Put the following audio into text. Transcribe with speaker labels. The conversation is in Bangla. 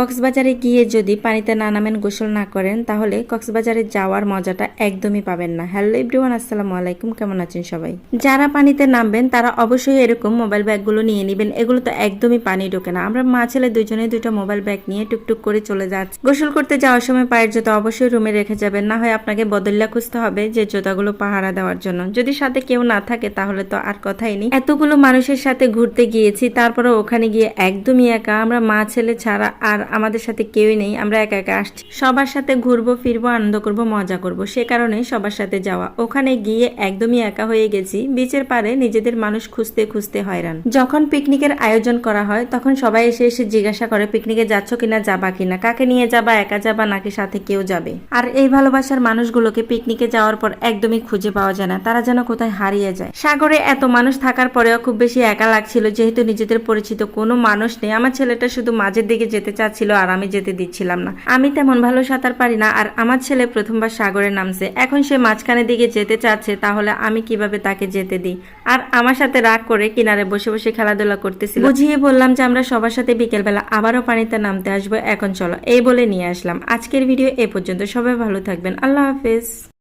Speaker 1: কক্সবাজারে গিয়ে যদি পানিতে না নামেন, গোসল না করেন, তাহলে কক্সবাজারে যাওয়ার মজাটা একদমই পাবেন না। হ্যালো এভরিওয়ান, আসসালামু আলাইকুম, কেমন আছেন সবাই? যারা পানিতে নামবেন তারা অবশ্যই এরকম মোবাইল ব্যাগগুলো নিয়ে নেবেন। এগুলো তো একদমই পানি ঢোকে না। আমরা মা ছেলে দুজনে দুইটা মোবাইল ব্যাগ নিয়ে টুকটুক করে চলে যাচ্ছি। গোসল করতে যাওয়ার সময় পায়ের জুতা অবশ্যই রুমে রেখে যাবেন, না হয় আপনাকে বদল্লা খুঁজতে হবে যে জুতাগুলো পাহারা দেওয়ার জন্য। যদি সাথে কেউ না থাকে তাহলে তো আর কথাই নেই। এতগুলো মানুষের সাথে ঘুরতে গিয়েছি, তারপরে ওখানে গিয়ে একদমই একা, আমরা মা ছেলে ছাড়া আর আমাদের সাথে কেউই নেই। আমরা একা একা আসছি, সবার সাথে ঘুরবো ফিরবো, আনন্দ করব, মজা করব, সে কারণে সবার সাথে যাওয়া। ওখানে গিয়ে একদমই একা হয়ে গেছি। বিচের পারে নিজেদের মানুষ খুঁজতে খুঁজতে হয়রান। যখন পিকনিকের আয়োজন করা হয় তখন সবাই এসে এসে জিজ্ঞাসা করে পিকনিকে যাচ্ছ কিনা, যাবা কিনা, কাকে নিয়ে যাবা, একা যাবা নাকি সাথে কেউ যাবে। আর এই ভালোবাসার মানুষগুলোকে পিকনিকে যাওয়ার পর একদমই খুঁজে পাওয়া যায় না, তারা যেন কোথায় হারিয়ে যায়। সাগরে এত মানুষ থাকার পরেও খুব বেশি একা লাগছিল, যেহেতু নিজেদের পরিচিত কোনো মানুষ নেই। আমার ছেলেটা শুধু মাঝের দিকে যেতে চাচ্ছিল আর আমি যেতে দিচ্ছিলাম না। আমি তেমন ভালো সাঁতার পারি না, আর আমার ছেলে প্রথমবার সাগরে নামছে, এখন সে মাঝখানের দিকে যেতে চাচ্ছে, তাহলে আমি কিভাবে তাকে যেতে দিই? আর আমার সাথে রাগ করে কিনারে বসে বসে খেলাধুলা করতেছিল। বুঝিয়ে বললাম যে আমরা সবার সাথে বিকেলবেলা আবারও পানিতে নামতে আসবো, এখন চলো, এই বলে নিয়ে আসলাম। আজকের ভিডিও এ পর্যন্ত। সবাই ভালো থাকবেন, আল্লাহ হাফেজ।